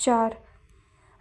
4।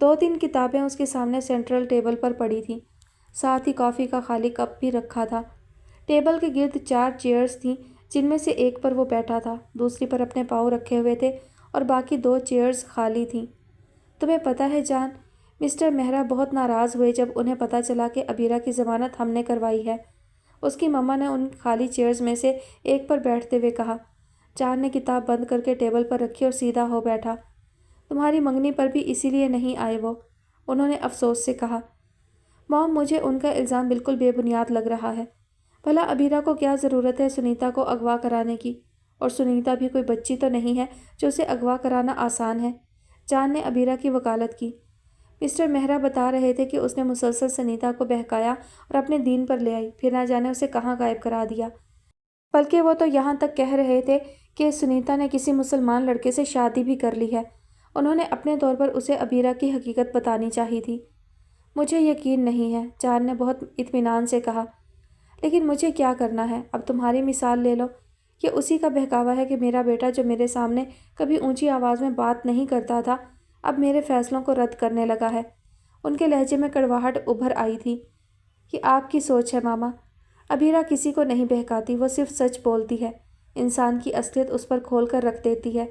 2-3 کتابیں اس کے سامنے سینٹرل ٹیبل پر پڑی تھیں، ساتھ ہی کافی کا خالی کپ بھی رکھا تھا۔ ٹیبل کے گرد 4 چیئرز تھیں، جن میں سے ایک پر وہ بیٹھا تھا، دوسری پر اپنے پاؤں رکھے ہوئے تھے اور باقی 2 چیئرز خالی تھیں۔ تمہیں پتہ ہے جان، مسٹر مہرا بہت ناراض ہوئے جب انہیں پتہ چلا کہ عبیرہ کی ضمانت ہم نے کروائی ہے، اس کی مما نے ان خالی چیئرز میں سے ایک پر بیٹھتے ہوئے کہا۔ جان نے کتاب بند کر کے ٹیبل پر رکھی اور سیدھا ہو بیٹھا۔ تمہاری منگنی پر بھی اسی لیے نہیں آئے وہ، انہوں نے افسوس سے کہا۔ موم، مجھے ان کا الزام بالکل بے بنیاد لگ رہا ہے۔ بھلا عبیرہ کو کیا ضرورت ہے سنیتا کو اغوا کرانے کی، اور سنیتا بھی کوئی بچی تو نہیں ہے جو اسے اغوا کرانا آسان ہے۔ جان نے عبیرہ کی وکالت کی۔ مسٹر مہرا بتا رہے تھے کہ اس نے مسلسل سنیتا کو بہکایا اور اپنے دین پر لے آئی، پھر نہ جانے اسے کہاں غائب کرا دیا۔ بلکہ وہ تو یہاں تک کہہ رہے تھے کہ سنیتا نے کسی مسلمان لڑکے سے شادی بھی کر لی ہے۔ انہوں نے اپنے طور پر اسے عبیرہ کی حقیقت بتانی چاہی تھی۔ مجھے یقین نہیں ہے، جان نے بہت اطمینان سے کہا۔ لیکن مجھے کیا کرنا ہے؟ اب تمہاری مثال لے لو۔ یہ اسی کا بہکاوا ہے کہ میرا بیٹا جو میرے سامنے کبھی اونچی آواز میں بات نہیں کرتا تھا، اب میرے فیصلوں کو رد کرنے لگا ہے۔ ان کے لہجے میں کڑواہٹ ابھر آئی تھی۔ یہ آپ کی سوچ ہے ماما۔ عبیرہ کسی کو نہیں بہکاتی، وہ صرف سچ بولتی ہے۔ انسان کی اصلیت اس پر کھول کر رکھ دیتی ہے۔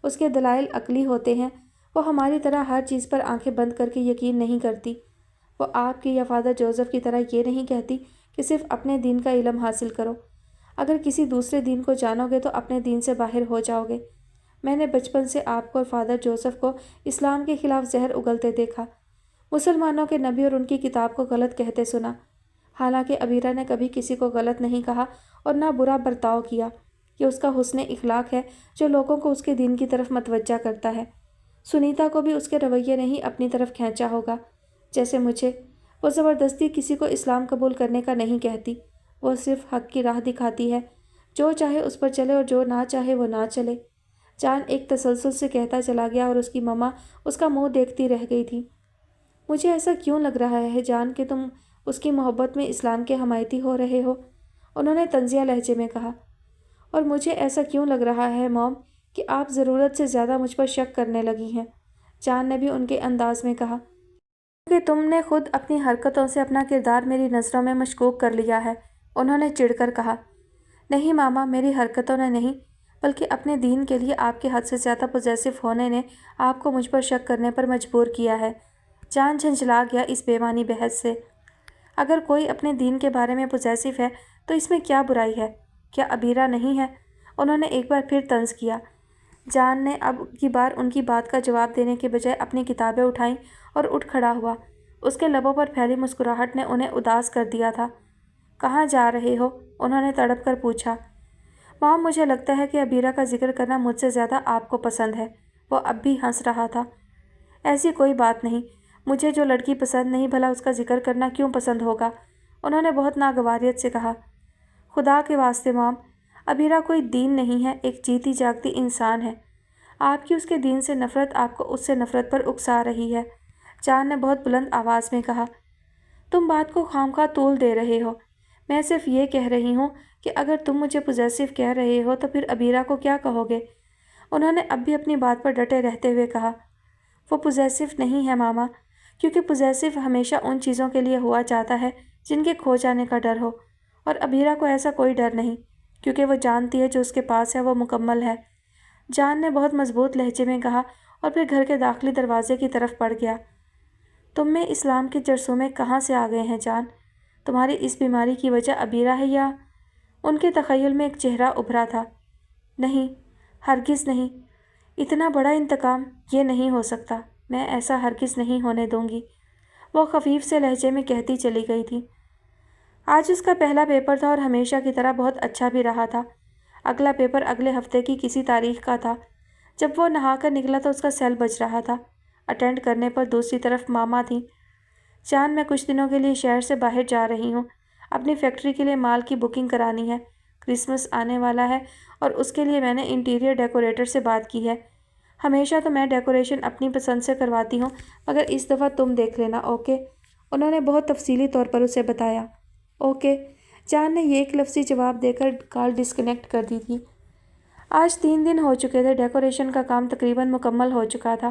اس کے دلائل عقلی ہوتے ہیں۔ وہ ہماری طرح ہر چیز پر آنکھیں بند کر کے یقین نہیں کرتی۔ وہ آپ کی یا فادر جوزف کی طرح یہ نہیں کہتی کہ صرف اپنے دین کا علم حاصل کرو۔ اگر کسی دوسرے دین کو جانو گے تو اپنے دین سے باہر ہو جاؤ گے۔ میں نے بچپن سے آپ کو اور فادر جوزف کو اسلام کے خلاف زہر اگلتے دیکھا، مسلمانوں کے نبی اور ان کی کتاب کو غلط کہتے سنا۔ حالانکہ عبیرہ نے کبھی کسی کو غلط نہیں کہا اور نہ برا برتاؤ کیا۔ یہ اس کا حسن اخلاق ہے جو لوگوں کو اس کے دین کی طرف متوجہ کرتا ہے۔ سنیتا کو بھی اس کے رویے نے ہی اپنی طرف کھینچا ہوگا، جیسے مجھے۔ وہ زبردستی کسی کو اسلام قبول کرنے کا نہیں کہتی، وہ صرف حق کی راہ دکھاتی ہے۔ جو چاہے اس پر چلے اور جو نہ چاہے وہ نہ چلے۔ جان ایک تسلسل سے کہتا چلا گیا اور اس کی مما اس کا منہ دیکھتی رہ گئی تھی۔ مجھے ایسا کیوں لگ رہا ہے جان کہ تم اس کی محبت میں اسلام کے حمایتی ہو رہے ہو، انہوں نے طنزیہ لہجے میں کہا۔ اور مجھے ایسا کیوں لگ رہا ہے موم کہ آپ ضرورت سے زیادہ مجھ پر شک کرنے لگی ہیں، جان نے بھی ان کے انداز میں کہا۔ کیونکہ تم نے خود اپنی حرکتوں سے اپنا کردار میری نظروں میں مشکوک کر لیا ہے، انہوں نے چڑھ کر کہا۔ نہیں ماما، میری حرکتوں نے نہیں، بلکہ اپنے دین کے لیے آپ کے حد سے زیادہ پوزیسو ہونے نے آپ کو مجھ پر شک کرنے پر مجبور کیا ہے۔ جان جھنجھلا گیا اس بے معنی بحث سے۔ اگر کوئی اپنے دین کے بارے میں پوزیسو ہے تو اس میں کیا برائی ہے؟ کیا عبیرہ نہیں ہے؟ انہوں نے ایک بار پھر طنز کیا۔ جان نے اب کی بار ان کی بات کا جواب دینے کے بجائے اپنی کتابیں اٹھائیں اور اٹھ کھڑا ہوا۔ اس کے لبوں پر پھیلی مسکراہٹ نے انہیں اداس کر دیا تھا۔ کہاں جا رہے ہو؟ انہوں نے تڑپ کر پوچھا۔ مام، مجھے لگتا ہے کہ عبیرہ کا ذکر کرنا مجھ سے زیادہ آپ کو پسند ہے، وہ اب بھی ہنس رہا تھا۔ ایسی کوئی بات نہیں، مجھے جو لڑکی پسند نہیں بھلا اس کا ذکر کرنا کیوں پسند ہوگا؟ انہوں نے بہت ناگواریت سے کہا۔ خدا کے واسطے مام، عبیرہ کوئی دین نہیں ہے، ایک جیتی جاگتی انسان ہے۔ آپ کی اس کے دین سے نفرت آپ کو اس سے نفرت پر اکسا رہی ہے، جان نے بہت بلند آواز میں کہا۔ تم بات کو خواہ طول دے رہے ہو۔ میں صرف یہ کہہ رہی ہوں کہ اگر تم مجھے پوزیسو کہہ رہے ہو تو پھر عبیرہ کو کیا کہو گے؟ انہوں نے اب بھی اپنی بات پر ڈٹے رہتے ہوئے کہا۔ وہ پوزیسو نہیں ہے ماما، کیونکہ پوزیسو ہمیشہ ان چیزوں کے لیے ہوا چاہتا ہے جن کے کھو جانے کا ڈر ہو، اور عبیرہ کو ایسا کوئی ڈر نہیں، کیونکہ وہ جانتی ہے جو اس کے پاس ہے وہ مکمل ہے، جان نے بہت مضبوط لہجے میں کہا اور پھر گھر کے داخلی دروازے کی طرف بڑھ گیا۔ تم میں اسلام کے جرثومے کہاں سے آ گئے ہیں جان؟ تمہاری اس بیماری کی وجہ عبیرہ ہے یا؟ ان کے تخیل میں ایک چہرہ ابھرا تھا۔ نہیں، ہرگز نہیں، اتنا بڑا انتقام یہ نہیں ہو سکتا، میں ایسا ہرگز نہیں ہونے دوں گی، وہ خفیف سے لہجے میں کہتی چلی گئی تھی۔ آج اس کا پہلا پیپر تھا اور ہمیشہ کی طرح بہت اچھا بھی رہا تھا۔ اگلا پیپر اگلے ہفتے کی کسی تاریخ کا تھا۔ جب وہ نہا کر نکلا تو اس کا سیل بج رہا تھا۔ اٹینڈ کرنے پر دوسری طرف ماما تھیں۔ جان، میں کچھ دنوں کے لیے شہر سے باہر جا رہی ہوں، اپنی فیکٹری کے لیے مال کی بکنگ کرانی ہے۔ کرسمس آنے والا ہے اور اس کے لیے میں نے انٹیریئر ڈیکوریٹر سے بات کی ہے۔ ہمیشہ تو میں ڈیکوریشن اپنی پسند سے کرواتی ہوں، مگر اس دفعہ تم دیکھ لینا، اوکے؟ انہوں نے بہت تفصیلی طور پر اسے بتایا۔ اوکے، جان نے یہ ایک لفظی جواب دے کر کال ڈسکنیکٹ کر دی تھی۔ آج 3 دن ہو چکے تھے، ڈیکوریشن کا کام تقریباً مکمل ہو چکا تھا۔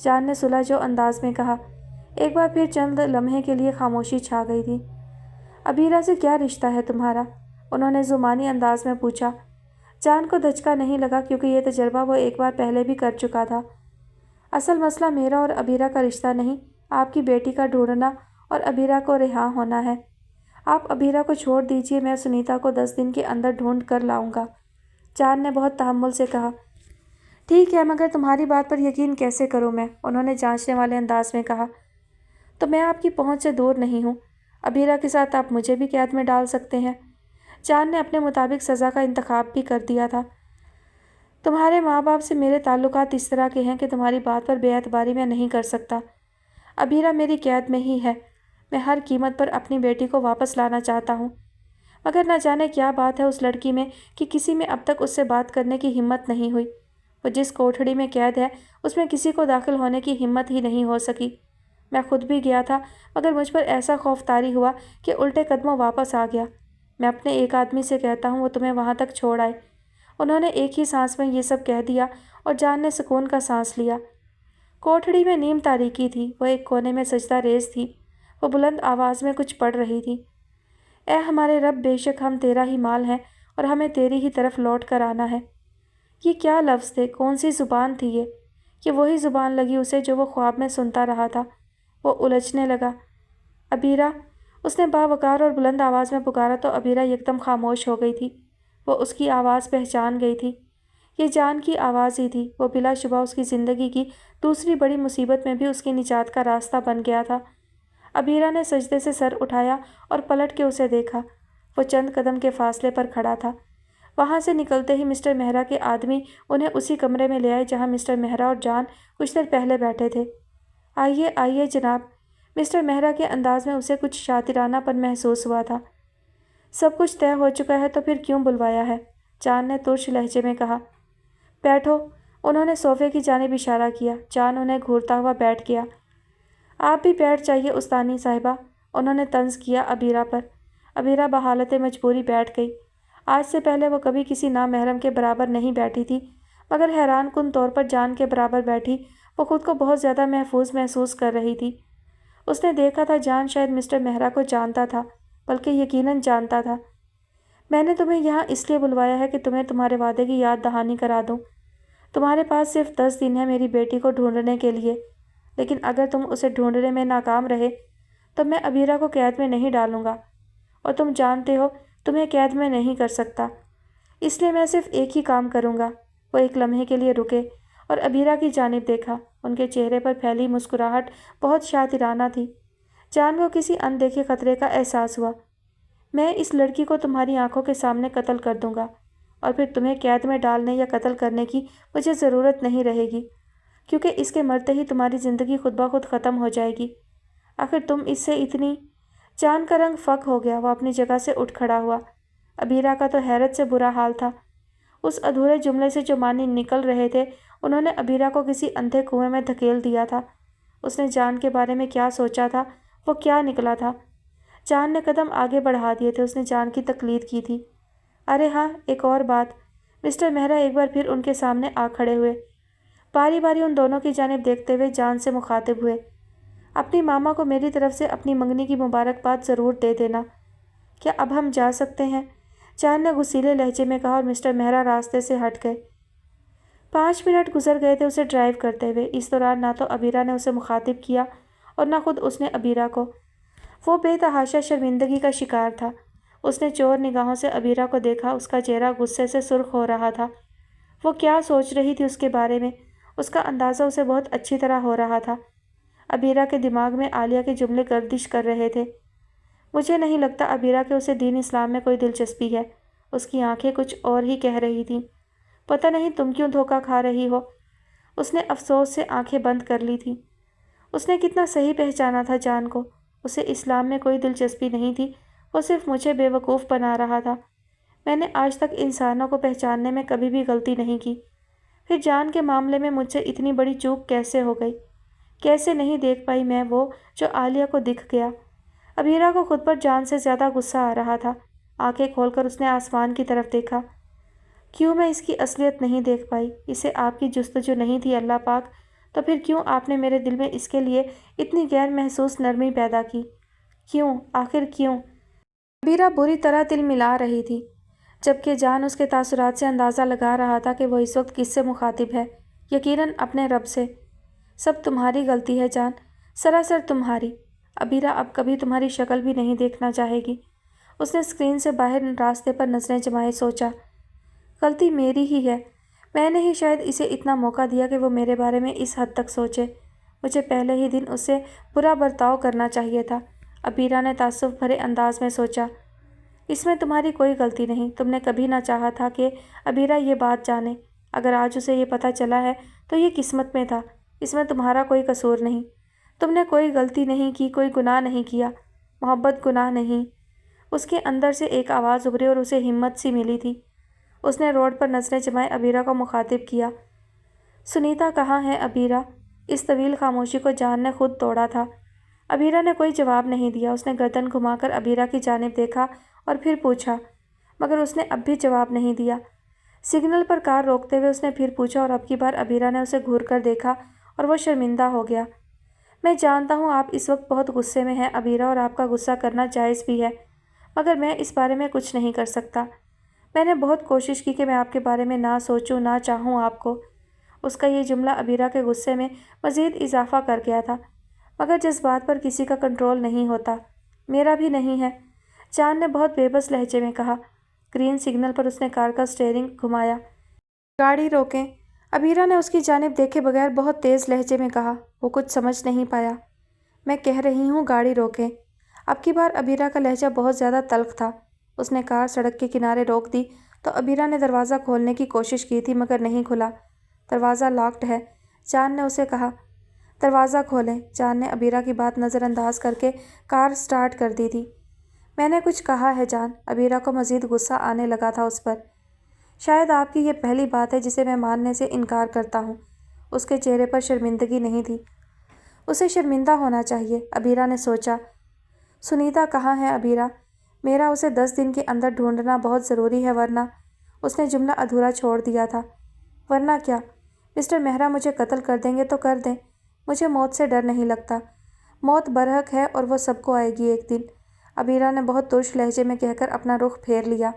جان نے سلجھو انداز میں کہا۔ ایک بار پھر چند لمحے کے لیے خاموشی چھا گئی تھی۔ ابیرہ سے کیا رشتہ ہے تمہارا؟ انہوں نے زمانی انداز میں پوچھا۔ جان کو دھچکا نہیں لگا کیونکہ یہ تجربہ وہ ایک بار پہلے بھی کر چکا تھا۔ اصل مسئلہ میرا اور ابیرہ کا رشتہ نہیں، آپ کی بیٹی کا ڈھونڈنا اور ابیرہ کو رہا ہونا ہے۔ آپ ابیرہ کو چھوڑ دیجیے، میں سنیتا کو 10 دن کے اندر ڈھونڈ کر لاؤں گا، جان نے بہت تحمل سے کہا۔ ٹھیک ہے، مگر تمہاری بات پر یقین کیسے کروں میں؟ انہوں نے جانچنے والے انداز میں کہا۔ تو میں آپ کی پہنچ سے دور نہیں ہوں، ابیرہ کے ساتھ آپ مجھے بھی قید میں ڈال سکتے ہیں۔ جان نے اپنے مطابق سزا کا انتخاب بھی کر دیا تھا۔ تمہارے ماں باپ سے میرے تعلقات اس طرح کے ہیں کہ تمہاری بات پر بے اعتباری میں نہیں کر سکتا۔ ابیرہ میری قید میں ہی ہے، میں ہر قیمت پر اپنی بیٹی کو واپس لانا چاہتا ہوں، مگر نہ جانے کیا بات ہے اس لڑکی میں کہ کسی میں اب تک اس سے بات کرنے کی ہمت نہیں ہوئی۔ وہ جس کوٹھڑی میں قید ہے اس میں کسی کو داخل ہونے کی ہمت ہی نہیں ہو سکی۔ میں خود بھی گیا تھا مگر مجھ پر ایسا خوف طاری ہوا کہ الٹے قدموں واپس آ گیا۔ میں اپنے ایک آدمی سے کہتا ہوں وہ تمہیں وہاں تک چھوڑ آئے۔ انہوں نے ایک ہی سانس میں یہ سب کہہ دیا اور جان نے سکون کا سانس لیا۔ کوٹھڑی میں نیم تاریکی تھی، وہ ایک کونے میں سجدہ ریز تھی، وہ بلند آواز میں کچھ پڑھ رہی تھی۔ اے ہمارے رب، بے شک ہم تیرا ہی مال ہیں اور ہمیں تیری ہی طرف لوٹ کر آنا ہے۔ یہ کیا لفظ تھے؟ کون سی زبان تھی یہ وہی زبان لگی اسے جو وہ خواب میں سنتا رہا تھا۔ وہ الجھنے لگا۔ ابیرہ، اس نے باوقار اور بلند آواز میں پکارا تو ابیرہ یکدم خاموش ہو گئی تھی۔ وہ اس کی آواز پہچان گئی تھی، یہ جان کی آواز ہی تھی۔ وہ بلا شبہ اس کی زندگی کی دوسری بڑی مصیبت میں بھی اس کی نجات کا راستہ بن گیا تھا۔ ابیرہ نے سجدے سے سر اٹھایا اور پلٹ کے اسے دیکھا۔ وہ چند قدم کے فاصلے پر کھڑا تھا۔ وہاں سے نکلتے ہی مسٹر مہرا کے آدمی انہیں اسی کمرے میں لے آئے جہاں مسٹر مہرا اور جان کچھ دیر پہلے بیٹھے تھے۔ آئیے آئیے جناب، مسٹر مہرا کے انداز میں اسے کچھ شاطرانہ پن محسوس ہوا تھا۔ سب کچھ طے ہو چکا ہے تو پھر کیوں بلوایا ہے؟ جان نے ترش لہجے میں کہا۔ بیٹھو، انہوں نے صوفے کی جانب اشارہ کیا۔ جان انہیں گھورتا ہوا بیٹھ گیا۔ آپ بھی بیٹھ جائیے استانی صاحبہ، انہوں نے طنز کیا ابیرہ پر۔ ابیرہ بحالت مجبوری بیٹھ گئی۔ آج سے پہلے وہ کبھی کسی نامحرم کے برابر نہیں بیٹھی تھی، مگر حیران کن طور پر جان کے برابر بیٹھی وہ خود کو بہت زیادہ محفوظ محسوس کر رہی تھی۔ اس نے دیکھا تھا جان شاید مسٹر مہرا کو جانتا تھا، بلکہ یقیناً جانتا تھا۔ میں نے تمہیں یہاں اس لیے بلوایا ہے کہ تمہیں تمہارے وعدے کی یاد دہانی کرا دوں۔ تمہارے پاس صرف 10 دن ہے میری بیٹی کو ڈھونڈنے کے لیے، لیکن اگر تم اسے ڈھونڈنے میں ناکام رہے تو میں ابیرہ کو قید میں نہیں ڈالوں گا، اور تم جانتے ہو تمہیں قید میں نہیں کر سکتا، اس لیے میں صرف ایک ہی کام کروں گا۔ وہ ایک لمحے کے لیے رکے اور ابیرہ کی جانب دیکھا۔ ان کے چہرے پر پھیلی مسکراہٹ بہت شاطرانہ تھی۔ جان کو کسی اندیکھے خطرے کا احساس ہوا۔ میں اس لڑکی کو تمہاری آنکھوں کے سامنے قتل کر دوں گا، اور پھر تمہیں قید میں ڈالنے یا قتل کرنے کی مجھے ضرورت نہیں رہے گی، کیونکہ اس کے مرتے ہی تمہاری زندگی خود بخود ختم ہو جائے گی۔ آخر تم اس سے اتنی… جان کا رنگ فک ہو گیا، وہ اپنی جگہ سے اٹھ کھڑا ہوا۔ ابیرہ کا تو حیرت سے برا حال تھا۔ اس ادھورے جملے سے جو معنی نکل رہے تھے انہوں نے ابیرہ کو کسی اندھے کنویں میں دھکیل دیا تھا۔ اس نے جان کے بارے میں کیا سوچا تھا، وہ کیا نکلا تھا؟ جان نے قدم آگے بڑھا دیے تھے، اس نے جان کی تقلید کی تھی۔ ارے ہاں، ایک اور بات۔ مسٹر مہرا ایک بار پھر ان کے سامنے آ کھڑے ہوئے، باری باری ان دونوں کی جانب دیکھتے ہوئے جان سے مخاطب ہوئے۔ اپنی ماما کو میری طرف سے اپنی منگنی کی مبارکباد ضرور دے دینا۔ کیا اب ہم جا سکتے ہیں؟ جان نے غصیلے لہجے میں کہا اور مسٹر مہرا راستے سے ہٹ گئے۔ 5 منٹ گزر گئے تھے اسے ڈرائیو کرتے ہوئے۔ اس دوران نہ تو ابیرہ نے اسے مخاطب کیا اور نہ خود اس نے ابیرہ کو۔ وہ بے تحاشا شرمندگی کا شکار تھا۔ اس نے چور نگاہوں سے ابیرہ کو دیکھا، اس کا چہرہ غصے سے سرخ ہو رہا تھا۔ وہ کیا سوچ رہی تھی اس کے بارے میں، اس کا اندازہ اسے بہت اچھی طرح ہو رہا تھا۔ ابیرہ کے دماغ میں عالیہ کے جملے گردش کر رہے تھے۔ مجھے نہیں لگتا ابیرہ کہ اسے دین اسلام میں کوئی دلچسپی ہے، اس کی آنکھیں کچھ اور ہی کہہ رہی تھیں۔ پتہ نہیں تم کیوں دھوکہ کھا رہی ہو؟ اس نے افسوس سے آنکھیں بند کر لی تھیں۔ اس نے کتنا صحیح پہچانا تھا جان کو۔ اسے اسلام میں کوئی دلچسپی نہیں تھی، وہ صرف مجھے بے وقوف بنا رہا تھا۔ میں نے آج تک انسانوں کو پہچاننے میں کبھی بھی غلطی نہیں کی، پھر جان کے معاملے میں مجھ سے اتنی بڑی چوک کیسے ہو گئی؟ کیسے نہیں دیکھ پائی میں وہ جو عالیہ کو دکھ گیا؟ ابیرہ کو خود پر جان سے زیادہ غصہ آ رہا تھا۔ آنکھیں کھول کر اس نے آسمان کی طرف دیکھا۔ کیوں میں اس کی اصلیت نہیں دیکھ پائی؟ اسے آپ کی جستجو نہیں تھی اللہ پاک، تو پھر کیوں آپ نے میرے دل میں اس کے لیے اتنی غیر محسوس نرمی پیدا کی؟ کیوں؟ آخر کیوں؟ عبیرہ بری طرح دل ملا رہی تھی، جبکہ جان اس کے تاثرات سے اندازہ لگا رہا تھا کہ وہ اس وقت کس سے مخاطب ہے۔ یقیناً اپنے رب سے۔ سب تمہاری غلطی ہے جان، سراسر تمہاری۔ عبیرہ اب کبھی تمہاری شکل بھی نہیں دیکھنا چاہے گی۔ اس نے اسکرین سے باہر راستے پر نظریں جمائے سوچا، غلطی میری ہی ہے، میں نے ہی شاید اسے اتنا موقع دیا کہ وہ میرے بارے میں اس حد تک سوچے۔ مجھے پہلے ہی دن اس سے برا برتاؤ کرنا چاہیے تھا۔ عبیرہ نے تعصب بھرے انداز میں سوچا، اس میں تمہاری کوئی غلطی نہیں، تم نے کبھی نہ چاہا تھا کہ عبیرہ یہ بات جانے۔ اگر آج اسے یہ پتہ چلا ہے تو یہ قسمت میں تھا، اس میں تمہارا کوئی قصور نہیں۔ تم نے کوئی غلطی نہیں کی، کوئی گناہ نہیں کیا۔ محبت گناہ نہیں۔ اس کے اندر سے ایک آواز ابھری اور اسے ہمت سی ملی تھی۔ اس نے روڈ پر نظریں جمائے عبیرہ کو مخاطب کیا، سنیتا کہاں ہے عبیرہ؟ اس طویل خاموشی کو جان نے خود توڑا تھا۔ عبیرہ نے کوئی جواب نہیں دیا۔ اس نے گردن گھما کر عبیرہ کی جانب دیکھا اور پھر پوچھا، مگر اس نے اب بھی جواب نہیں دیا۔ سگنل پر کار روکتے ہوئے اس نے پھر پوچھا اور اب کی بار عبیرہ نے اسے گھور کر دیکھا اور وہ شرمندہ ہو گیا۔ میں جانتا ہوں آپ اس وقت بہت غصے میں ہیں عبیرہ، اور آپ کا غصہ کرنا جائز بھی ہے، مگر میں اس بارے میں کچھ نہیں کر سکتا۔ میں نے بہت کوشش کی کہ میں آپ کے بارے میں نہ سوچوں، نہ چاہوں آپ کو۔ اس کا یہ جملہ عبیرہ کے غصے میں مزید اضافہ کر گیا تھا، مگر جذبات پر کسی کا کنٹرول نہیں ہوتا، میرا بھی نہیں ہے، جان نے بہت بے بس لہجے میں کہا۔ گرین سگنل پر اس نے کار کا اسٹیئرنگ گھمایا۔ گاڑی روکیں، عبیرہ نے اس کی جانب دیکھے بغیر بہت تیز لہجے میں کہا۔ وہ کچھ سمجھ نہیں پایا۔ میں کہہ رہی ہوں گاڑی روکیں۔ اب کی بار عبیرہ کا لہجہ بہت زیادہ تلخ تھا۔ اس نے کار سڑک کے کنارے روک دی تو عبیرہ نے دروازہ کھولنے کی کوشش کی تھی، مگر نہیں کھلا۔ دروازہ لاکڈ ہے، جان نے اسے کہا۔ دروازہ کھولیں۔ جان نے عبیرہ کی بات نظر انداز کر کے کار سٹارٹ کر دی تھی۔ میں نے کچھ کہا ہے جان؟ عبیرہ کو مزید غصہ آنے لگا تھا اس پر۔ شاید آپ کی یہ پہلی بات ہے جسے میں ماننے سے انکار کرتا ہوں۔ اس کے چہرے پر شرمندگی نہیں تھی۔ اسے شرمندہ ہونا چاہیے، عبیرہ نے سوچا۔ سنیتا کہاں ہے عبیرہ؟ میرا اسے 10 دن کے اندر ڈھونڈنا بہت ضروری ہے، ورنہ… اس نے جملہ ادھورا چھوڑ دیا تھا۔ ورنہ کیا؟ مسٹر مہرا مجھے قتل کر دیں گے تو کر دیں، مجھے موت سے ڈر نہیں لگتا۔ موت برحق ہے اور وہ سب کو آئے گی ایک دن، عبیرہ نے بہت ترش لہجے میں کہہ کر اپنا رخ پھیر لیا۔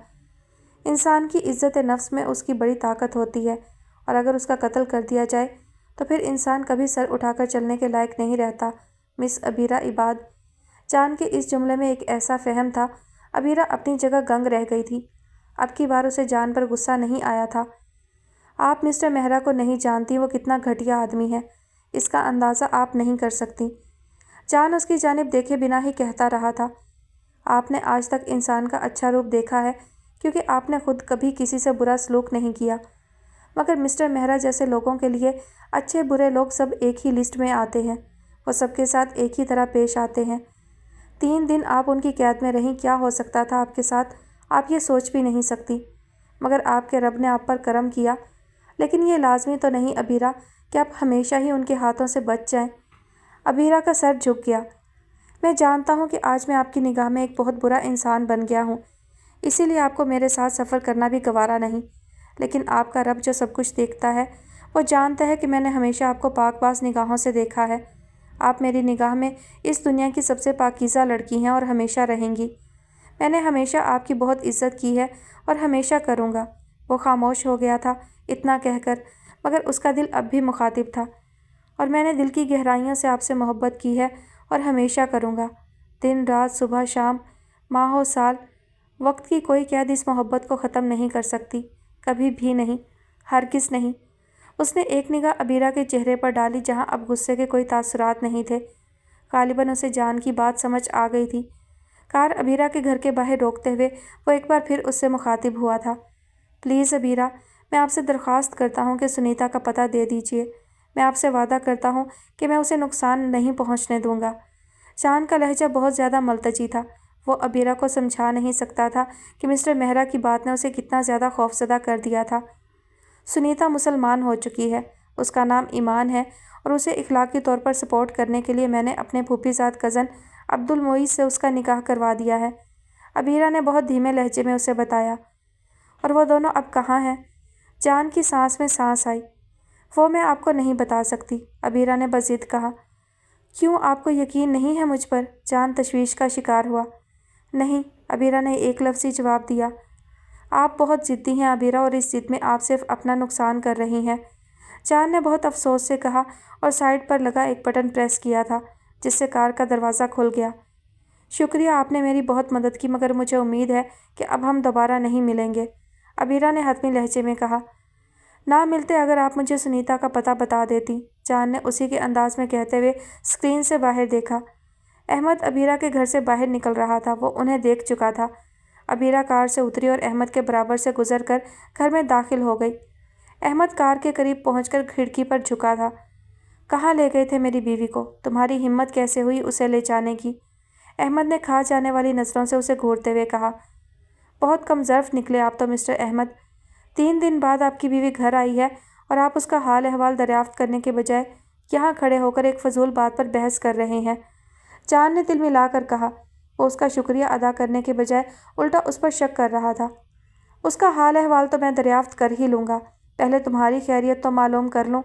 انسان کی عزت نفس میں اس کی بڑی طاقت ہوتی ہے، اور اگر اس کا قتل کر دیا جائے تو پھر انسان کبھی سر اٹھا کر چلنے کے لائق نہیں رہتا۔ مس عبیرہ عباد۔ جان کے اس جملے میں ایک ایسا فہم تھا، عبیرہ اپنی جگہ گنگ رہ گئی تھی۔ اب کی بار اسے جان پر غصہ نہیں آیا تھا۔ آپ مسٹر مہرا کو نہیں جانتی، وہ کتنا گھٹیا آدمی ہے، اس کا اندازہ آپ نہیں کر سکتی۔ جان اس کی جانب دیکھے بنا ہی کہتا رہا تھا، آپ نے آج تک انسان کا اچھا روپ دیکھا ہے کیونکہ آپ نے خود کبھی کسی سے برا سلوک نہیں کیا، مگر مسٹر مہرا جیسے لوگوں کے لیے اچھے برے لوگ سب ایک ہی لسٹ میں آتے ہیں، وہ سب کے ساتھ ایک ہی طرح پیش آتے ہیں۔ 3 دن آپ ان کی قید میں رہیں، کیا ہو سکتا تھا آپ کے ساتھ، آپ یہ سوچ بھی نہیں سکتی، مگر آپ کے رب نے آپ پر کرم کیا۔ لیکن یہ لازمی تو نہیں عبیرہ کہ آپ ہمیشہ ہی ان کے ہاتھوں سے بچ جائیں۔ عبیرہ کا سر جھک گیا۔ میں جانتا ہوں کہ آج میں آپ کی نگاہ میں ایک بہت برا انسان بن گیا ہوں، اسی لیے آپ کو میرے ساتھ سفر کرنا بھی گوارا نہیں، لیکن آپ کا رب جو سب کچھ دیکھتا ہے وہ جانتا ہے کہ میں نے ہمیشہ آپ کو پاک باز نگاہوں سے دیکھا ہے۔ آپ میری نگاہ میں اس دنیا کی سب سے پاکیزہ لڑکی ہیں اور ہمیشہ رہیں گی۔ میں نے ہمیشہ آپ کی بہت عزت کی ہے اور ہمیشہ کروں گا۔ وہ خاموش ہو گیا تھا اتنا کہہ کر، مگر اس کا دل اب بھی مخاطب تھا۔ اور میں نے دل کی گہرائیوں سے آپ سے محبت کی ہے اور ہمیشہ کروں گا۔ دن رات، صبح شام، ماہ و سال، وقت کی کوئی قید اس محبت کو ختم نہیں کر سکتی، کبھی بھی نہیں، ہرگز نہیں۔ اس نے ایک نگاہ عبیرہ کے چہرے پر ڈالی جہاں اب غصے کے کوئی تاثرات نہیں تھے۔ غالباً اسے جان کی بات سمجھ آ گئی تھی۔ کار عبیرہ کے گھر کے باہر روکتے ہوئے وہ ایک بار پھر اس سے مخاطب ہوا تھا، پلیز عبیرہ، میں آپ سے درخواست کرتا ہوں کہ سنیتا کا پتہ دے دیجیے۔ میں آپ سے وعدہ کرتا ہوں کہ میں اسے نقصان نہیں پہنچنے دوں گا۔ جان کا لہجہ بہت زیادہ ملتجی تھا۔ وہ عبیرہ کو سمجھا نہیں سکتا تھا کہ مسٹر مہرا کی بات نے اسے کتنا زیادہ خوفزدہ کر دیا تھا۔ سنیتا مسلمان ہو چکی ہے، اس کا نام ایمان ہے، اور اسے اخلاقی طور پر سپورٹ کرنے کے لیے میں نے اپنے پھوپھی زاد کزن عبد المعیز سے اس کا نکاح کروا دیا ہے، عبیرہ نے بہت دھیمے لہجے میں اسے بتایا۔ اور وہ دونوں اب کہاں ہیں؟ جان کی سانس میں سانس آئی۔ وہ میں آپ کو نہیں بتا سکتی، عبیرہ نے بضد کہا۔ کیوں، آپ کو یقین نہیں ہے مجھ پر؟ جان تشویش کا شکار ہوا۔ نہیں، عبیرہ نے ایک لفظی جواب دیا۔ آپ بہت ضدی ہیں عبیرہ، اور اس ضد میں آپ صرف اپنا نقصان کر رہی ہیں، جان نے بہت افسوس سے کہا اور سائڈ پر لگا ایک بٹن پریس کیا تھا جس سے کار کا دروازہ کھل گیا۔ شکریہ، آپ نے میری بہت مدد کی، مگر مجھے امید ہے کہ اب ہم دوبارہ نہیں ملیں گے، عبیرہ نے حتمی لہجے میں کہا۔ نہ ملتے اگر آپ مجھے سنیتا کا پتہ بتا دیتی، جان نے اسی کے انداز میں کہتے ہوئے اسکرین سے باہر دیکھا۔ احمد عبیرہ کے گھر سے باہر نکل رہا تھا، وہ انہیں دیکھ چکا تھا۔ عبیرہ کار سے اتری اور احمد کے برابر سے گزر کر گھر میں داخل ہو گئی۔ احمد کار کے قریب پہنچ کر کھڑکی پر جھکا تھا۔ کہاں لے گئے تھے میری بیوی کو؟ تمہاری ہمت کیسے ہوئی اسے لے جانے کی؟ احمد نے کھا جانے والی نظروں سے اسے گھورتے ہوئے کہا۔ بہت کم ظرف نکلے آپ تو مسٹر احمد، 3 دن بعد آپ کی بیوی گھر آئی ہے اور آپ اس کا حال احوال دریافت کرنے کے بجائے یہاں کھڑے ہو کر ایک فضول بات پر بحث کر رہے ہیں، جان نے دل ملا کر کہا۔ وہ اس کا شکریہ ادا کرنے کے بجائے الٹا اس پر شک کر رہا تھا۔ اس کا حال احوال تو میں دریافت کر ہی لوں گا، پہلے تمہاری خیریت تو معلوم کر لوں۔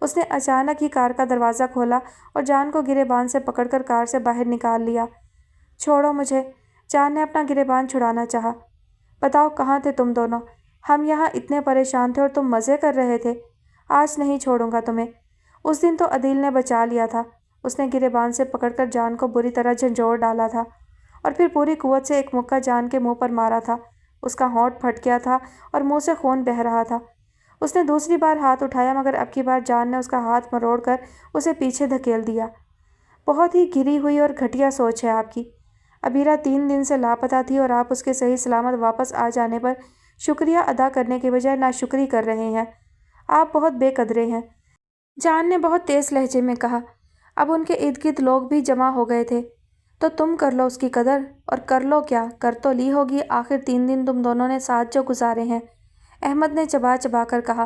اس نے اچانک ہی کار کا دروازہ کھولا اور جان کو گریبان سے پکڑ کر کار سے باہر نکال لیا۔ چھوڑو مجھے، جان نے اپنا گریبان چھڑانا چاہا۔ بتاؤ کہاں تھے تم دونوں؟ ہم یہاں اتنے پریشان تھے اور تم مزے کر رہے تھے۔ آج نہیں چھوڑوں گا تمہیں۔ اس دن تو عدیل نے بچا لیا تھا، اس نے گریبان سے پکڑ کر جان کو بری طرح جھنجھوڑ ڈالا تھا اور پھر پوری قوت سے ایک مکہ جان کے منہ پر مارا تھا۔ اس کا ہونٹ پھٹ گیا تھا اور منہ سے خون بہہ رہا تھا۔ اس نے دوسری بار ہاتھ اٹھایا مگر اب کی بار جان نے اس کا ہاتھ مروڑ کر اسے پیچھے دھکیل دیا۔ بہت ہی گری ہوئی اور گھٹیا سوچ ہے آپ کی۔ عبیرہ 3 دن سے لاپتہ تھی اور آپ اس کے صحیح سلامت واپس آ جانے پر شکریہ ادا کرنے کے بجائے ناشکری کر رہے ہیں۔ آپ بہت بے قدرے ہیں، جان نے بہت تیز لہجے میں کہا۔ اب ان کے ارد گرد لوگ بھی جمع ہو گئے تھے۔ تو تم کر لو اس کی قدر، اور کر لو کیا، کر تو لی ہوگی، آخر 3 دن تم دونوں نے ساتھ جو گزارے ہیں، احمد نے چبا چبا کر کہا،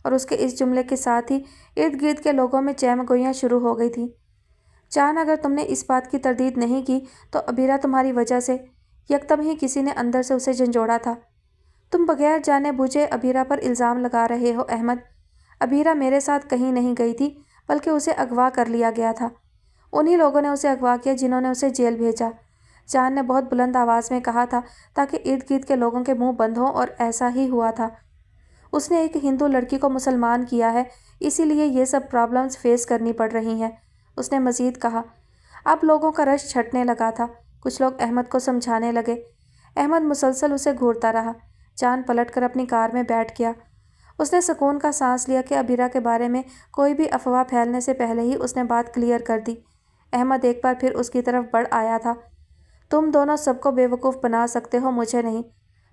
اور اس کے اس جملے کے ساتھ ہی ارد گرد کے لوگوں میں چہم گوئیاں شروع ہو گئی تھیں۔ جان، اگر تم نے اس بات کی تردید نہیں کی تو عبیرہ تمہاری وجہ سے، یکدم ہی کسی نے اندر سے اسے جھنجھوڑا تھا۔ تم بغیر جانے بوجھے عبیرہ پر الزام لگا رہے ہو احمد۔ عبیرہ میرے ساتھ کہیں نہیں گئی تھی بلکہ اسے اغوا کر لیا گیا تھا۔ انہی لوگوں نے اسے اغوا کیا جنہوں نے اسے جیل بھیجا، جان نے بہت بلند آواز میں کہا تھا تاکہ ارد گرد کے لوگوں کے منہ بند ہوں، اور ایسا ہی ہوا تھا۔ اس نے ایک ہندو لڑکی کو مسلمان کیا ہے، اسی لیے یہ سب پرابلمز فیس کرنی پڑ رہی ہیں، اس نے مزید کہا۔ اب لوگوں کا رش چھٹنے لگا تھا، کچھ لوگ احمد کو سمجھانے لگے۔ احمد مسلسل اسے گھورتا رہا۔ جان پلٹ کر اپنی کار میں بیٹھ گیا۔ اس نے سکون کا سانس لیا کہ عبیرہ کے بارے میں کوئی بھی افواہ پھیلنے سے پہلے ہی اس نے بات کلیئر کر دی۔ احمد ایک بار پھر اس کی طرف بڑھ آیا تھا۔ تم دونوں سب کو بے وقوف بنا سکتے ہو، مجھے نہیں۔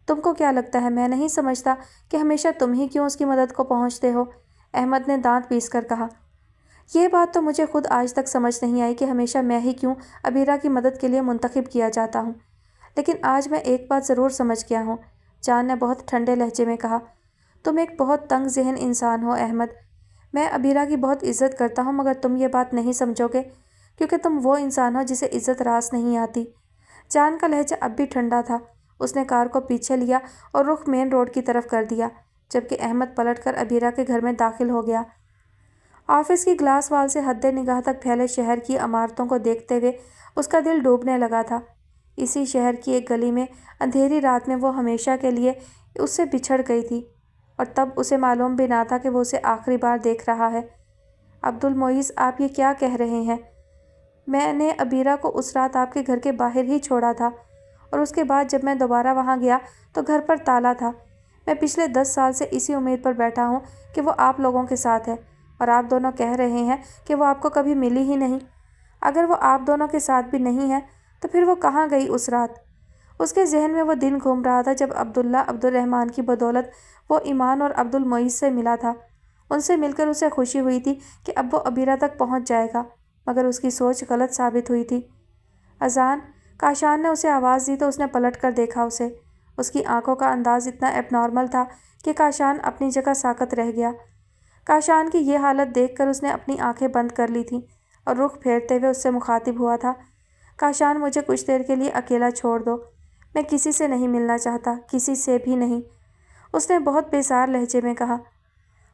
تم کو کیا لگتا ہے میں نہیں سمجھتا کہ ہمیشہ تم ہی کیوں اس کی مدد کو پہنچتے ہو؟ احمد نے دانت پیس کر کہا۔ یہ بات تو مجھے خود آج تک سمجھ نہیں آئی کہ ہمیشہ میں ہی کیوں عبیرہ کی مدد کے لیے منتخب کیا جاتا ہوں، لیکن آج میں ایک بات ضرور سمجھ گیا ہوں، جان نے بہت ٹھنڈے لہجے میں کہا۔ تم ایک بہت تنگ ذہن انسان ہو احمد۔ میں عبیرہ کی بہت عزت کرتا ہوں مگر تم یہ بات نہیں سمجھو گے کیونکہ تم وہ انسان ہو جسے عزت راس نہیں آتی۔ جان کا لہجہ اب بھی ٹھنڈا تھا۔ اس نے کار کو پیچھے لیا اور رخ مین روڈ کی طرف کر دیا، جبکہ احمد پلٹ کر عبیرہ کے گھر میں داخل ہو گیا۔ آفس کی گلاس وال سے حد نگاہ تک پھیلے شہر کی عمارتوں کو دیکھتے ہوئے اس کا دل ڈوبنے لگا تھا۔ اسی شہر کی ایک گلی میں اندھیری رات میں وہ ہمیشہ کے لیے اس سے بچھڑ گئی تھی، اور تب اسے معلوم بھی نہ تھا کہ وہ اسے آخری بار دیکھ رہا ہے۔ عبد المعیز، آپ یہ کیا کہہ رہے ہیں؟ میں نے عبیرہ کو اس رات آپ کے گھر کے باہر ہی چھوڑا تھا، اور اس کے بعد جب میں دوبارہ وہاں گیا تو گھر پر تالا تھا۔ میں پچھلے 10 سال سے اسی امید پر بیٹھا ہوں کہ وہ آپ لوگوں کے ساتھ ہے، اور آپ دونوں کہہ رہے ہیں کہ وہ آپ کو کبھی ملی ہی نہیں۔ اگر وہ آپ دونوں کے ساتھ بھی نہیں ہے تو پھر وہ کہاں گئی اس رات؟ اس کے ذہن میں وہ دن گھوم رہا تھا جب عبداللہ عبد الرحمن کی بدولت وہ ایمان اور عبد المعیز سے ملا تھا۔ ان سے مل کر اسے خوشی ہوئی تھی کہ اب وہ عبیرہ تک پہنچ جائے گا، مگر اس کی سوچ غلط ثابت ہوئی تھی۔ اذان! کاشان نے اسے آواز دی تو اس نے پلٹ کر دیکھا اسے۔ اس کی آنکھوں کا انداز اتنا ایب نارمل تھا کہ کاشان اپنی جگہ ساکت رہ گیا۔ کاشان کی یہ حالت دیکھ کر اس نے اپنی آنکھیں بند کر لی تھیں اور رخ پھیرتے ہوئے اس سے مخاطب ہوا تھا۔ کاشان، مجھے کچھ دیر کے لیے اکیلا چھوڑ دو، میں کسی سے نہیں ملنا چاہتا، کسی سے بھی نہیں، اس نے بہت بیزار لہجے میں کہا۔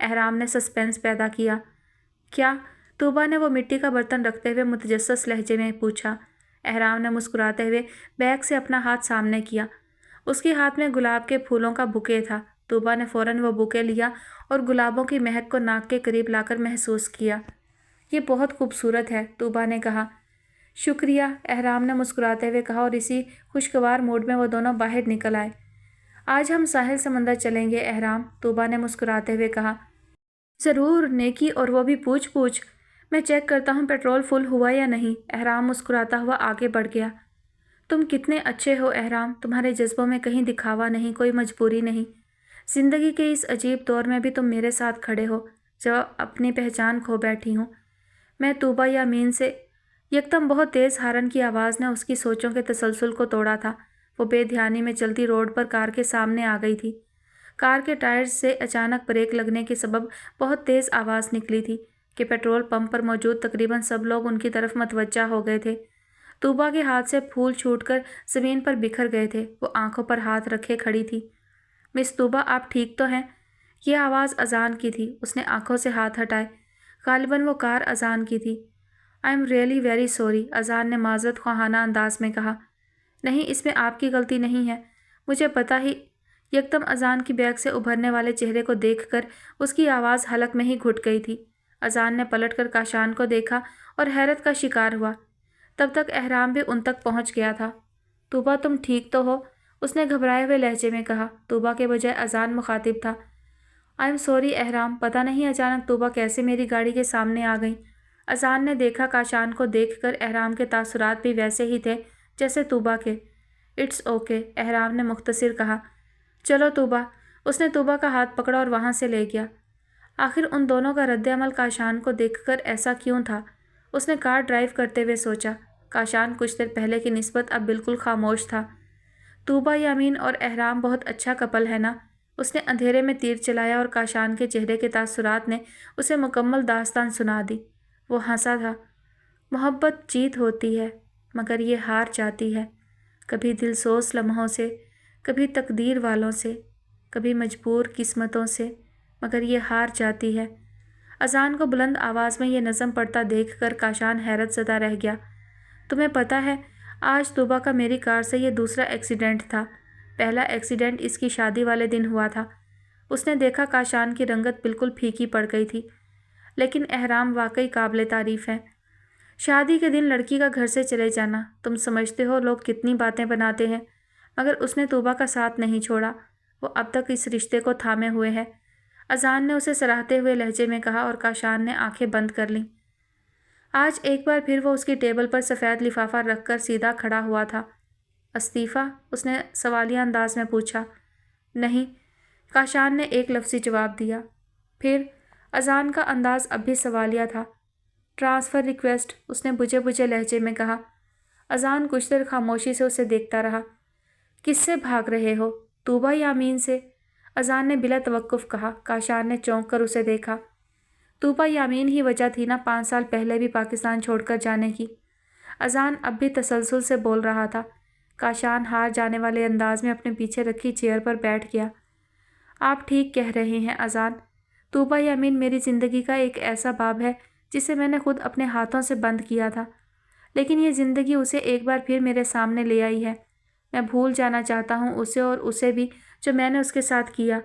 احرام نے سسپینس پیدا کیا۔ کیا؟ طوبا نے وہ مٹی کا برتن رکھتے ہوئے متجسس لہجے میں پوچھا۔ احرام نے مسکراتے ہوئے بیگ سے اپنا ہاتھ سامنے کیا۔ اس کے ہاتھ میں گلاب کے پھولوں کا بوکے تھا۔ طوبا نے فوراً وہ بوکے لیا اور گلابوں کی مہک کو ناک کے قریب لا کر محسوس کیا۔ یہ بہت خوبصورت ہے، طوبا نے کہا۔ شکریہ، احرام نے مسکراتے ہوئے کہا، اور اسی خوشگوار موڈ میں وہ دونوں باہر نکل آئے۔ آج ہم ساحل سمندر چلیں گے احرام، طوبا نے مسکراتے ہوئے کہا۔ ضرور نیکی، اور وہ بھی پوچھ پوچھ۔ میں چیک کرتا ہوں پیٹرول فل ہوا یا نہیں۔ احرام مسکراتا ہوا آگے بڑھ گیا۔ تم کتنے اچھے ہو احرام، تمہارے جذبوں میں کہیں دکھاوا نہیں، کوئی مجبوری نہیں۔ زندگی کے اس عجیب دور میں بھی تم میرے ساتھ کھڑے ہو جب اپنی پہچان کھو بیٹھی ہوں۔ میں طوبا یامین سے یکدم بہت تیز ہارن کی آواز نے اس کی سوچوں کے تسلسل کو توڑا تھا۔ وہ بے دھیانی میں چلتی روڈ پر کار کے سامنے آ گئی تھی۔ کار کے ٹائرز سے اچانک بریک لگنے کے سبب بہت تیز آواز نکلی تھی کہ پیٹرول پمپ پر موجود تقریباً سب لوگ ان کی طرف متوجہ ہو گئے تھے۔ طوبا کے ہاتھ سے پھول چھوٹ کر زمین پر بکھر گئے تھے۔ وہ آنکھوں پر ہاتھ رکھے کھڑی تھی۔ مس طوبا، آپ ٹھیک تو ہیں؟ یہ آواز اذان کی تھی۔ اس نے آنکھوں سے ہاتھ ہٹائے۔ غالباً وہ کار اذان کی تھی۔ I am really very sorry, اذان نے معذرت خواہانہ انداز میں کہا۔ نہیں، اس میں آپ کی غلطی نہیں ہے، مجھے پتہ ہی۔ یکدم اذان کی بیگ سے ابھرنے والے چہرے کو دیکھ کر اس کی آواز حلق میں ہی گھٹ گئی تھی۔ اذان نے پلٹ کر کاشان کو دیکھا اور حیرت کا شکار ہوا۔ تب تک احرام بھی ان تک پہنچ گیا تھا۔ طوبا، تم ٹھیک تو ہو؟ اس نے گھبرائے ہوئے لہجے میں کہا۔ طوبا کے بجائے اذان مخاطب تھا۔ آئی ایم سوری احرام، پتہ نہیں اچانک طوبا کیسے میری گاڑی کے سامنے آ گئیں۔ اذان نے دیکھا کاشان کو دیکھ کر احرام کے تاثرات بھی ویسے ہی تھے جیسے طوبا کے۔ اٹس اوکے، احرام نے مختصر کہا۔ چلو طوبا، اس نے طوبا کا ہاتھ پکڑا اور وہاں سے لے گیا۔ آخر ان دونوں کا رد عمل کاشان کو دیکھ کر ایسا کیوں تھا؟ اس نے کار ڈرائیو کرتے ہوئے سوچا۔ کاشان کچھ دیر پہلے کی نسبت اب بالکل خاموش تھا۔ طوبا یامین اور احرام بہت اچھا کپل ہے نا؟ اس نے اندھیرے میں تیر چلایا اور کاشان کے چہرے کے تاثرات نے اسے مکمل داستان سنا دی۔ وہ ہنسا تھا۔ محبت جیت ہوتی ہے مگر یہ ہار جاتی ہے، کبھی دلسوز لمحوں سے، کبھی تقدیر والوں سے، کبھی مجبور قسمتوں سے، مگر یہ ہار جاتی ہے۔ اذان کو بلند آواز میں یہ نظم پڑھتا دیکھ کر کاشان حیرت زدہ رہ گیا۔ تمہیں پتہ ہے، آج طوبا کا میری کار سے یہ دوسرا ایکسیڈنٹ تھا۔ پہلا ایکسیڈنٹ اس کی شادی والے دن ہوا تھا۔ اس نے دیکھا کاشان کی رنگت بالکل پھیکی پڑ گئی تھی۔ لیکن احرام واقعی قابل تعریف ہے۔ شادی کے دن لڑکی کا گھر سے چلے جانا، تم سمجھتے ہو لوگ کتنی باتیں بناتے ہیں، مگر اس نے طوبا کا ساتھ نہیں چھوڑا۔ وہ اب تک اس رشتے کو تھامے ہوئے ہے، اذان نے اسے سراہتے ہوئے لہجے میں کہا، اور کاشان نے آنکھیں بند کر لیں۔ آج ایک بار پھر وہ اس کی ٹیبل پر سفید لفافہ رکھ کر سیدھا کھڑا ہوا تھا۔ استعفیٰ؟ اس نے سوالیہ انداز میں پوچھا۔ نہیں، کاشان نے ایک لفظی جواب دیا۔ پھر؟ اذان کا انداز اب بھی سوالیہ تھا۔ ٹرانسفر ریکویسٹ، اس نے بجھے بجھے لہجے میں کہا۔ اذان کچھ دیر خاموشی سے اسے دیکھتا رہا۔ کس سے بھاگ رہے ہو؟ طوبا یامین سے، اذان نے بلا توقف کہا۔ کاشان نے چونک کر اسے دیکھا۔ طوبا یامین ہی وجہ تھی نا 5 سال پہلے بھی پاکستان چھوڑ کر جانے کی؟ اذان اب بھی تسلسل سے بول رہا تھا۔ کاشان ہار جانے والے انداز میں اپنے پیچھے رکھی چیئر پر بیٹھ گیا۔ آپ ٹھیک کہہ رہے ہیں اذان، طوبا یامین میری زندگی کا ایک ایسا باب ہے جسے میں نے خود اپنے ہاتھوں سے بند کیا تھا، لیکن یہ زندگی اسے ایک بار پھر میرے سامنے لے آئی ہے۔ میں بھول جانا چاہتا ہوں اسے، اور اسے بھی جو میں نے اس کے ساتھ کیا،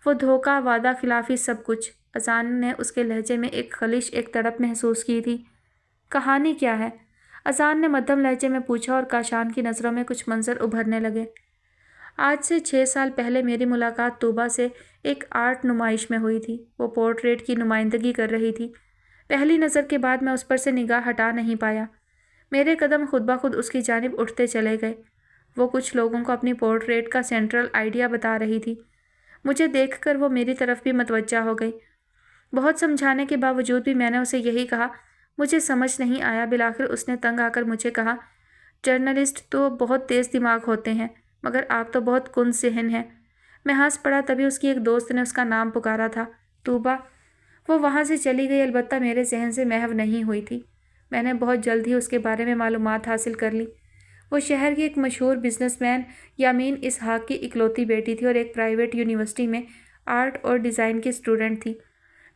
وہ دھوکہ، وعدہ خلافی، سب کچھ۔ اذان نے اس کے لہجے میں ایک خلش، ایک تڑپ محسوس کی تھی۔ کہانی کیا ہے؟ اذان نے مدھم لہجے میں پوچھا، اور کاشان کی نظروں میں کچھ منظر ابھرنے لگے۔ آج سے 6 سال پہلے میری ملاقات طوبا سے ایک آرٹ نمائش میں ہوئی تھی۔ وہ پورٹریٹ کی نمائندگی کر رہی تھی۔ پہلی نظر کے بعد میں اس پر سے نگاہ ہٹا نہیں پایا۔ میرے قدم خود بخود اس کی جانب اٹھتے چلے گئے۔ وہ کچھ لوگوں کو اپنی پورٹریٹ کا سینٹرل آئیڈیا بتا رہی تھی۔ مجھے دیکھ کر وہ میری طرف بھی متوجہ ہو گئی۔ بہت سمجھانے کے باوجود بھی میں نے اسے یہی کہا۔ مجھے سمجھ نہیں آیا۔ بالآخر اس نے تنگ آ کر مجھے کہا، جرنلسٹ تو بہت تیز دماغ ہوتے ہیں، مگر آپ تو بہت کن ذہن ہیں۔ میں ہنس پڑا۔ تبھی اس کی ایک دوست نے اس کا نام پکارا تھا، طوبا۔ وہ وہاں سے چلی گئی، البتہ میرے ذہن سے محو نہیں ہوئی تھی۔ میں نے بہت جلد ہی اس کے بارے میں معلومات حاصل کر لی۔ وہ شہر کی ایک مشہور بزنس مین یامین اسحاق کی اکلوتی بیٹی تھی اور ایک پرائیویٹ یونیورسٹی میں آرٹ اور ڈیزائن کی اسٹوڈنٹ تھی۔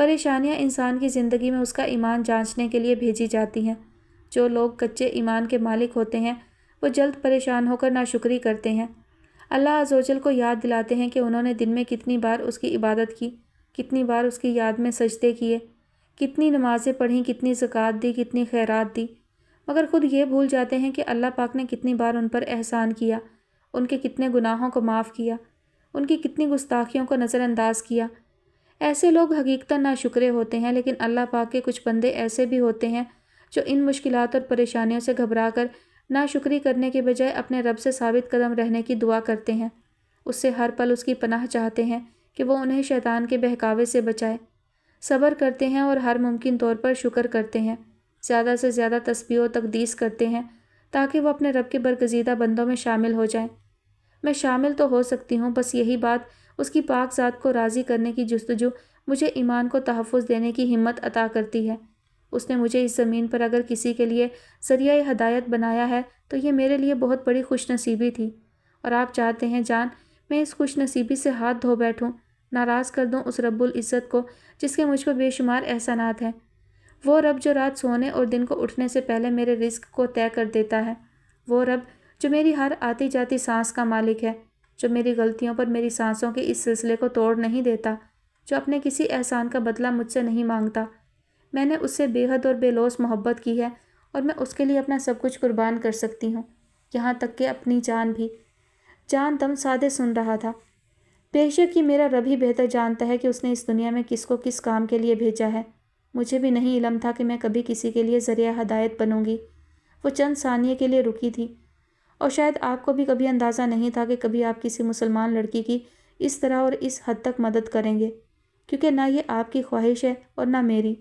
پریشانیاں انسان کی زندگی میں اس کا ایمان جانچنے کے لیے بھیجی جاتی ہیں۔ جو لوگ کچے ایمان کے مالک ہوتے ہیں وہ جلد پریشان ہو کر ناشکری کرتے ہیں۔ اللہ عز و جل کو یاد دلاتے ہیں کہ انہوں نے دن میں کتنی بار اس کی عبادت کی، کتنی بار اس کی یاد میں سجدے کیے، کتنی نمازیں پڑھیں، کتنی زکوٰۃ دی، کتنی خیرات دی، مگر خود یہ بھول جاتے ہیں کہ اللہ پاک نے کتنی بار ان پر احسان کیا، ان کے کتنے گناہوں کو معاف کیا، ان کی کتنی گستاخیوں کو نظر انداز کیا۔ ایسے لوگ حقیقتاً ناشکرے ہوتے ہیں، لیکن اللہ پاک کے کچھ بندے ایسے بھی ہوتے ہیں جو ان مشکلات اور پریشانیوں سے گھبرا کر ناشکری کرنے کے بجائے اپنے رب سے ثابت قدم رہنے کی دعا کرتے ہیں، اس سے ہر پل اس کی پناہ چاہتے ہیں کہ وہ انہیں شیطان کے بہکاوے سے بچائے، صبر کرتے ہیں اور ہر ممکن طور پر شکر کرتے ہیں، زیادہ سے زیادہ تسبیح و تقدیس کرتے ہیں تاکہ وہ اپنے رب کے برگزیدہ بندوں میں شامل ہو جائیں۔ میں شامل تو ہو سکتی ہوں، بس یہی بات اس کی پاک ذات کو راضی کرنے کی جستجو مجھے ایمان کو تحفظ دینے کی ہمت عطا کرتی ہے۔ اس نے مجھے اس زمین پر اگر کسی کے لیے ذریعہ ہدایت بنایا ہے تو یہ میرے لیے بہت بڑی خوش نصیبی تھی، اور آپ چاہتے ہیں جان میں اس خوش نصیبی سے ہاتھ دھو بیٹھوں، ناراض کر دوں اس رب العزت کو جس کے مجھ پر بے شمار احسانات ہیں، وہ رب جو رات سونے اور دن کو اٹھنے سے پہلے میرے رزق کو طے کر دیتا ہے، وہ رب جو میری ہر آتی جاتی سانس کا مالک ہے، جو میری غلطیوں پر میری سانسوں کے اس سلسلے کو توڑ نہیں دیتا، جو اپنے کسی احسان کا بدلہ مجھ سے نہیں مانگتا۔ میں نے اس سے بے حد اور بے لوث محبت کی ہے اور میں اس کے لیے اپنا سب کچھ قربان کر سکتی ہوں، یہاں تک کہ اپنی جان بھی۔ جان دم سادے سن رہا تھا۔ بے شک یہ میرا رب ہی بہتر جانتا ہے کہ اس نے اس دنیا میں کس کو کس کام کے لیے بھیجا ہے۔ مجھے بھی نہیں علم تھا کہ میں کبھی کسی کے لیے ذریعہ ہدایت بنوں گی۔ وہ چند ثانیے کے لیے رکی تھی، اور شاید آپ کو بھی کبھی اندازہ نہیں تھا کہ کبھی آپ کسی مسلمان لڑکی کی اس طرح اور اس حد تک مدد کریں گے، کیونکہ نہ یہ آپ کی خواہش ہے اور نہ میری،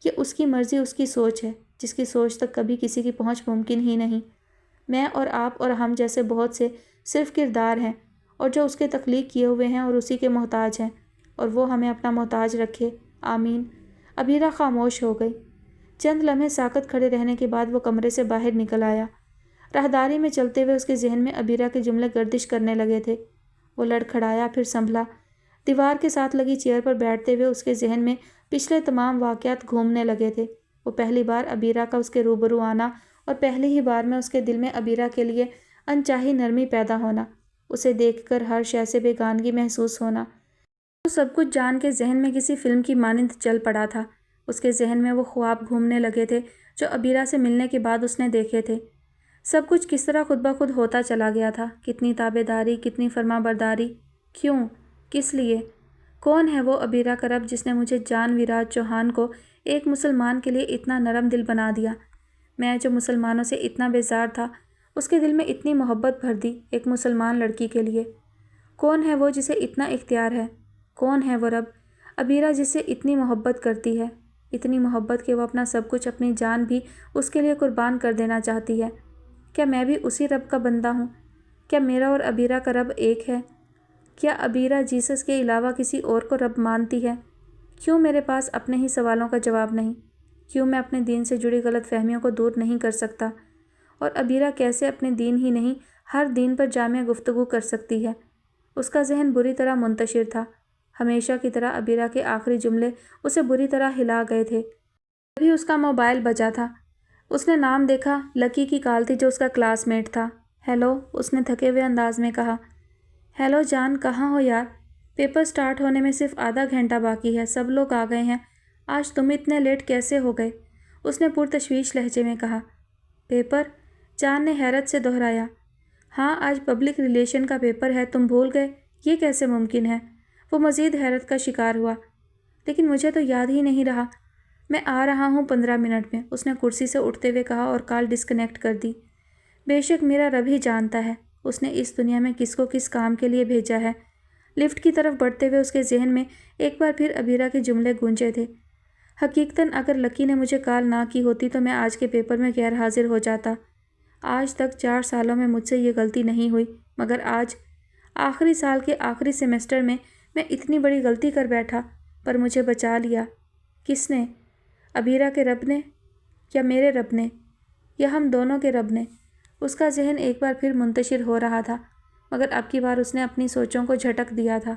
یہ اس کی مرضی، اس کی سوچ ہے، جس کی سوچ تک کبھی کسی کی پہنچ ممکن ہی نہیں۔ میں اور آپ اور ہم جیسے بہت سے صرف کردار ہیں، اور جو اس کے تخلیق کیے ہوئے ہیں اور اسی کے محتاج ہیں، اور وہ ہمیں اپنا محتاج رکھے، آمین۔ عبیرہ خاموش ہو گئی۔ چند لمحے ساکت کھڑے رہنے کے بعد وہ کمرے سے باہر نکل آیا۔ راہداری میں چلتے ہوئے اس کے ذہن میں عبیرہ کے جملے گردش کرنے لگے تھے۔ وہ لڑکھڑایا، پھر سنبھلا۔ دیوار کے ساتھ لگی چیئر پر بیٹھتے ہوئے اس کے ذہن میں پچھلے تمام واقعات گھومنے لگے تھے۔ وہ پہلی بار عبیرہ کا اس کے روبرو آنا، اور پہلی ہی بار میں اس کے دل میں عبیرہ کے لیے انچاہی نرمی پیدا ہونا، اسے دیکھ کر ہر شے سے بیگانگی محسوس ہونا۔ وہ سب کچھ جان کے ذہن میں کسی فلم کی مانند چل پڑا تھا۔ اس کے ذہن میں وہ خواب گھومنے لگے تھے جو عبیرہ سے ملنے کے بعد اس نے دیکھے تھے۔ سب کچھ کس طرح خود بخود ہوتا چلا گیا تھا، کتنی تابع داری، کتنی فرما برداری، کیوں، کس لیے؟ کون ہے وہ عبیرہ کا رب جس نے مجھے جان ویراج چوہان کو ایک مسلمان کے لیے اتنا نرم دل بنا دیا؟ میں جو مسلمانوں سے اتنا بیزار تھا، اس کے دل میں اتنی محبت بھر دی ایک مسلمان لڑکی کے لیے۔ کون ہے وہ جسے اتنا اختیار ہے؟ کون ہے وہ رب عبیرہ جس سے اتنی محبت کرتی ہے، اتنی محبت کہ وہ اپنا سب کچھ، اپنی جان بھی اس کے لیے قربان کر دینا چاہتی ہے؟ کیا میں بھی اسی رب کا بندہ ہوں؟ کیا میرا اور عبیرہ کا رب ایک ہے؟ کیا عبیرہ جیسس کے علاوہ کسی اور کو رب مانتی ہے؟ کیوں میرے پاس اپنے ہی سوالوں کا جواب نہیں؟ کیوں میں اپنے دین سے جڑی غلط فہمیوں کو دور نہیں کر سکتا؟ اور عبیرہ کیسے اپنے دین ہی نہیں، ہر دین پر جامع گفتگو کر سکتی ہے؟ اس کا ذہن بری طرح منتشر تھا۔ ہمیشہ کی طرح عبیرہ کے آخری جملے اسے بری طرح ہلا گئے تھے۔ تبھی اس کا موبائل بجا تھا۔ اس نے نام دیکھا، لکی کی کال تھی جو اس کا کلاس میٹ تھا۔ ہیلو، اس نے تھکے ہوئے انداز میں کہا۔ ہیلو جان، کہاں ہو یار؟ پیپر سٹارٹ ہونے میں صرف آدھا گھنٹہ باقی ہے، سب لوگ آ گئے ہیں، آج تم اتنے لیٹ کیسے ہو گئے؟ اس نے پرتشویش لہجے میں کہا۔ پیپر؟ جان نے حیرت سے دہرایا۔ ہاں، آج پبلک ریلیشن کا پیپر ہے، تم بھول گئے؟ یہ کیسے ممکن ہے؟ وہ مزید حیرت کا شکار ہوا۔ لیکن مجھے تو یاد ہی نہیں رہا۔ میں آ رہا ہوں 15 منٹ میں، اس نے کرسی سے اٹھتے ہوئے کہا اور کال ڈسکنیکٹ کر دی۔ بے شک میرا رب ہی جانتا ہے اس نے اس دنیا میں کس کو کس کام کے لیے بھیجا ہے۔ لفٹ کی طرف بڑھتے ہوئے اس کے ذہن میں ایک بار پھر عبیرہ کے جملے گونجے تھے۔ حقیقتاً اگر لکی نے مجھے کال نہ کی ہوتی تو میں آج کے پیپر میں غیر حاضر ہو جاتا۔ آج تک 4 سالوں میں مجھ سے یہ غلطی نہیں ہوئی، مگر آج آخری سال کے آخری سیمسٹر میں اتنی بڑی غلطی کر بیٹھا، پر مجھے بچا لیا۔ کس نے؟ عبیرہ کے رب نے، یا میرے رب نے، یا ہم دونوں کے رب نے؟ اس کا ذہن ایک بار پھر منتشر ہو رہا تھا، مگر اب کی بار اس نے اپنی سوچوں کو جھٹک دیا تھا۔